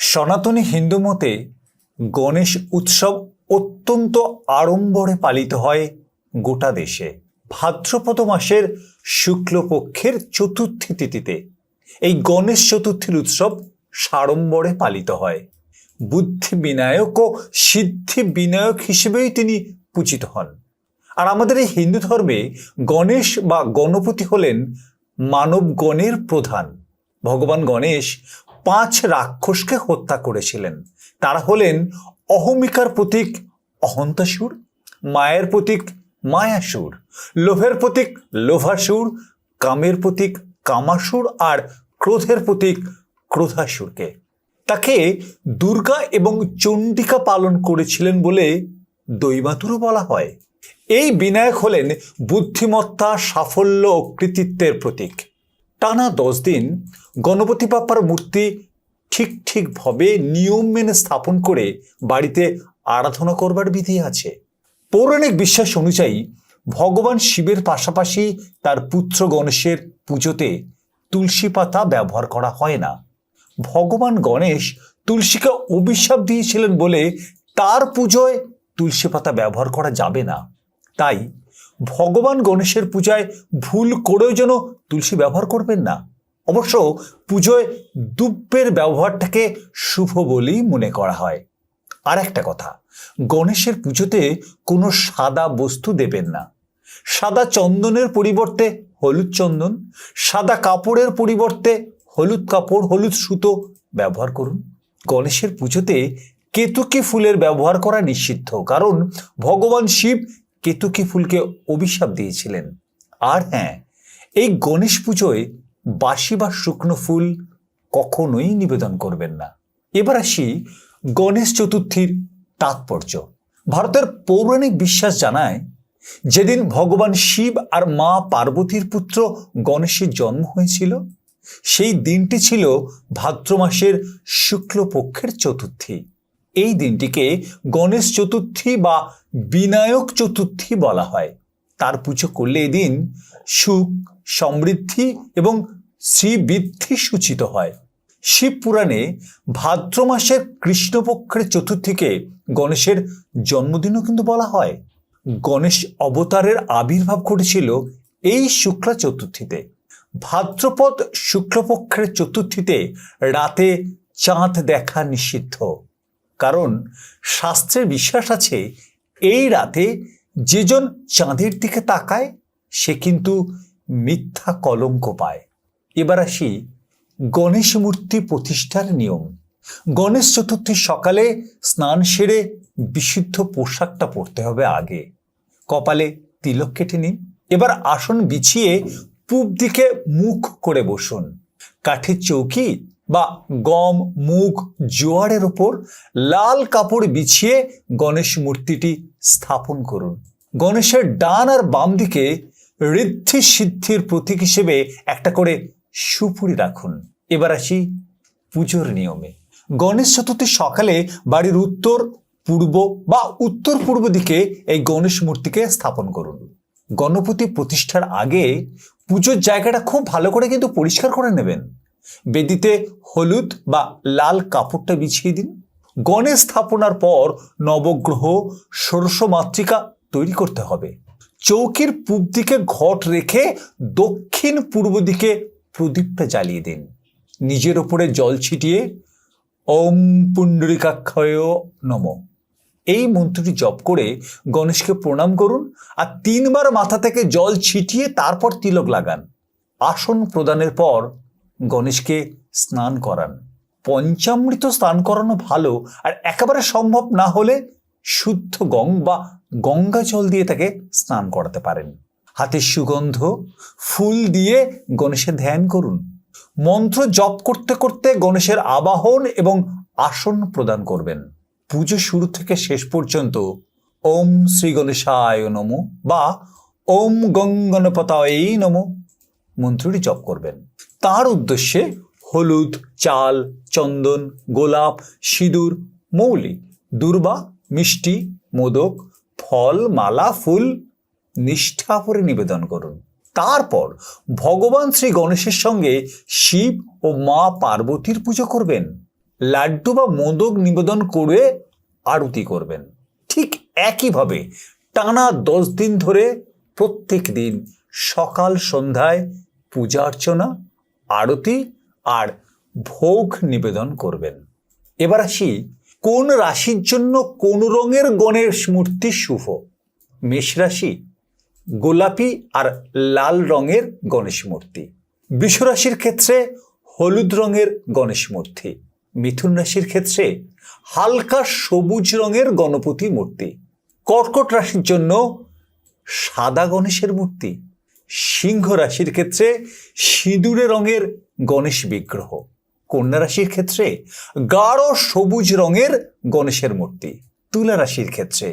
সনাতনী হিন্দু মতে গণেশ উৎসব অত্যন্ত আড়ম্বরে পালিত হয় গোটা দেশে। ভাদ্রপদ মাসের শুক্লপক্ষের চতুর্থী তিথিতে এই গণেশ চতুর্থীর উৎসব সাড়ম্বরে পালিত হয়। বুদ্ধি বিনায়ক ও সিদ্ধি বিনায়ক হিসেবেই তিনি পূজিত হন। আর আমাদের এই হিন্দু ধর্মে গণেশ বা গণপতি হলেন মানবগণের প্রধান। ভগবান গণেশ 5 রাক্ষসকে হত্যা করেছিলেন। তারা হলেন অহমিকার প্রতীক অহন্তাসুর, মায়ের প্রতীক মায়াসুর, লোভের প্রতীক লোভাসুর, কামের প্রতীক কামাসুর আর ক্রোধের প্রতীক ক্রোধাসুরকে। তাকে দুর্গা এবং চণ্ডিকা পালন করেছিলেন বলে দৈবাতুরও বলা হয়। এই বিনায়ক হলেন বুদ্ধিমত্তা, সাফল্য ও কৃতিত্বের প্রতীক। টানা 10 দিন গণপতি বাপ্পার মূর্তি ঠিকভাবে নিয়ম মেনে স্থাপন করে বাড়িতে আরাধনা করবার বিধি আছে। পৌরাণিক বিশ্বাস অনুযায়ী ভগবান শিবের পাশাপাশি তার পুত্র গণেশের পুজোতে তুলসী পাতা ব্যবহার করা হয় না। ভগবান গণেশ তুলসীকে অভিশাপ দিয়েছিলেন বলে তার পুজোয় তুলসী পাতা ব্যবহার করা যাবে না। তাই ভগবান গণেশের পূজায় ভুল করেও যেন তুলসী ব্যবহার করবেন না। অবশ্য পুজোয় দুব্বের ব্যবহারটাকে শুভ বলেই মনে করা হয়। আর একটা কথা, গণেশের পুজোতে কোনো সাদা বস্তু দেবেন না। সাদা চন্দনের পরিবর্তে হলুদ চন্দন, সাদা কাপড়ের পরিবর্তে হলুদ কাপড়, হলুদ সুতো ব্যবহার করুন। গণেশের পুজোতে কেতকী ফুলের ব্যবহার করা নিষিদ্ধ, কারণ ভগবান শিব কেতকী ফুলকে অভিশাপ দিয়েছিলেন। আর হ্যাঁ, এই গণেশ পুজোয় বাসি বা শুকনো ফুল কখনোই নিবেদন করবেন না। এবার আসি গণেশ চতুর্থীর তাৎপর্য। ভারতের পৌরাণিক বিশ্বাস জানায়, যেদিন ভগবান শিব আর মা পার্বতীর পুত্র গণেশের জন্ম হয়েছিল, সেই দিনটি ছিল ভাদ্র মাসের শুক্লপক্ষের চতুর্থী। এই দিনটিকে গণেশ চতুর্থী বা বিনায়ক চতুর্থী বলা হয়। তার পুজো করলে এদিন সুখ, সমৃদ্ধি এবং শ্রীবৃদ্ধি সূচিত হয়। শিব পুরাণে ভাদ্র মাসের কৃষ্ণপক্ষের চতুর্থীকে গণেশের জন্মদিনও কিন্তু বলা হয়। গণেশ অবতারের আবির্ভাব ঘটেছিল এই শুক্লা চতুর্থীতে। ভাদ্রপদ শুক্লপক্ষের চতুর্থীতে রাতে চাঁদ দেখা নিষিদ্ধ, কারণ শাস্ত্রের বিশ্বাস আছে এই রাতে যেজন চাঁদের দিকে তাকায় সে কিন্তু মিথ্যা কলঙ্ক পায়। এবার আসি গণেশ মূর্তি প্রতিষ্ঠার নিয়ম। গণেশ চতুর্থীর সকালে স্নান সেরে বিশুদ্ধ পোশাকটা পরতে হবে আগে। কপালে তিলক কেটে নিন। এবার আসন বিছিয়ে পূব দিকে মুখ করে বসুন। কাঠের চৌকি বা গম, মুগ, জোয়ারের ওপর লাল কাপড় বিছিয়ে গণেশ মূর্তিটি স্থাপন করুন। গণেশের ডান আর বাম দিকে ঋদ্ধি সিদ্ধির প্রতীক হিসেবে একটা করে সুপুরি রাখুন। এবার আসি পুজোর নিয়মে। গণেশ চতুর্থীর সকালে বাড়ির উত্তর, পূর্ব বা উত্তর পূর্ব দিকে এই গণেশ মূর্তিকে স্থাপন করুন। গণপতি প্রতিষ্ঠার আগে পুজোর জায়গাটা খুব ভালো করে কিন্তু পরিষ্কার করে নেবেন। বেদিতে হলুদ বা লাল কাপড়টা বিছিয়ে দিন। গণেশ স্থাপনার পর নবগ্রহ, ষোড়শ মাতৃকা তৈরি করতে হবে। চৌকির পূব দিকে ঘট রেখে দক্ষিণ পূর্ব দিকে প্রদীপটা জ্বালিয়ে দিন। নিজের ওপরে জল ছিটিয়ে ওম পুণ্ডরিকাক্ষয় নমঃ এই মন্ত্রটি জপ করে গণেশকে প্রণাম করুন আর 3 বার মাথা থেকে জল ছিটিয়ে তারপর তিলক লাগান। আসন প্রদানের পর গণেশকে স্নান করান। পঞ্চামৃত স্নান করানো ভালো, আর একেবারে সম্ভব না হলে শুদ্ধ গঙ্গা জল দিয়ে তাকে স্নান করাতে পারেন। হাতে সুগন্ধ ফুল দিয়ে গণেশের ধ্যান করুন। মন্ত্র জপ করতে করতে গণেশের আবাহন এবং আসন প্রদান করবেন। পুজো শুরু থেকে শেষ পর্যন্ত ওম শ্রী গণেশায় নমঃ বা ওম গঙ্গণপতায় নমঃ মন্ত্রটি জপ করবেন। তার উদ্দেশ্যে হলুদ, চাল, চন্দন, গোলাপ, সিঁদুর, মৌলি, দূর্বা, মিষ্টি, মোদক, ফল, মালা, ফুল নিষ্ঠা করে নিবেদন করুন। তারপর ভগবান শ্রী গণেশের সঙ্গে শিব ও মা পার্বতীর পুজো করবেন। লাড্ডু বা মোদক নিবেদন করে আরতি করবেন। ঠিক একইভাবে টানা 10 দিন ধরে প্রত্যেক দিন সকাল সন্ধ্যায় পূজা অর্চনা, আরতি আর ভোগ নিবেদন করবেন। এবার আসি কোন রাশির জন্য কোন রঙের গণেশ মূর্তি শুভ। মেষ রাশি গোলাপি আর লাল রঙের গণেশ মূর্তি। বৃষ রাশির ক্ষেত্রে হলুদ রঙের গণেশ মূর্তি। মিথুন রাশির ক্ষেত্রে হালকা সবুজ রঙের গণপতি মূর্তি। কর্কট রাশির জন্য সাদা গণেশের মূর্তি। সিংহ রাশির ক্ষেত্রে সিঁদুরে রঙের গণেশ বিগ্রহ। কন্যা রাশির ক্ষেত্রে গাঢ় সবুজ রঙের গণেশের মূর্তি। তুলা রাশির ক্ষেত্রে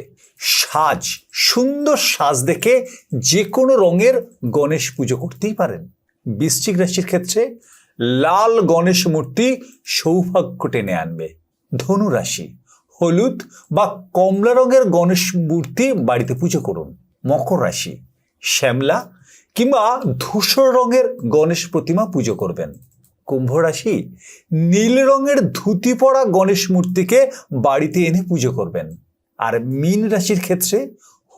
সুন্দর সাজ দেখে যে কোনো রঙের গণেশ পুজো করতেই পারেন। বৃশ্চিক রাশির ক্ষেত্রে লাল গণেশ মূর্তি সৌভাগ্য টেনে আনবে। ধনু রাশি হলুদ বা কমলা রঙের গণেশ মূর্তি বাড়িতে পুজো করুন। মকর রাশি শ্যামলা কিংবা ধূসর রঙের গণেশ প্রতিমা পুজো করবেন। কুম্ভ রাশি নীল রঙের ধুতি পরা গণেশ মূর্তিকে বাড়িতে এনে পুজো করবেন। আর মীন রাশির ক্ষেত্রে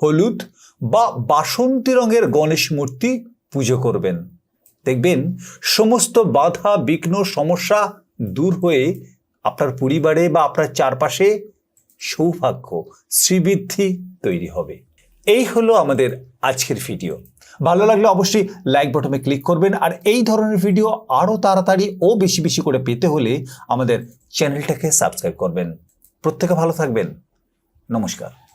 হলুদ বা বাসন্তী রঙের গণেশ মূর্তি পুজো করবেন। দেখবেন সমস্ত বাধা বিঘ্ন সমস্যা দূর হয়ে আপনার পরিবারে বা আপনার চারপাশে সৌভাগ্য শ্রীবৃদ্ধি তৈরি হবে। এই হলো আমাদের আজকের ভিডিও। ভালো লাগলে অবশ্যই লাইক বাটনে ক্লিক করবেন। আর এই ধরনের ভিডিও আরও তাড়াতাড়ি ও বেশি বেশি করে পেতে হলে আমাদের চ্যানেলটাকে সাবস্ক্রাইব করবেন। প্রত্যেকে ভালো থাকবেন। নমস্কার।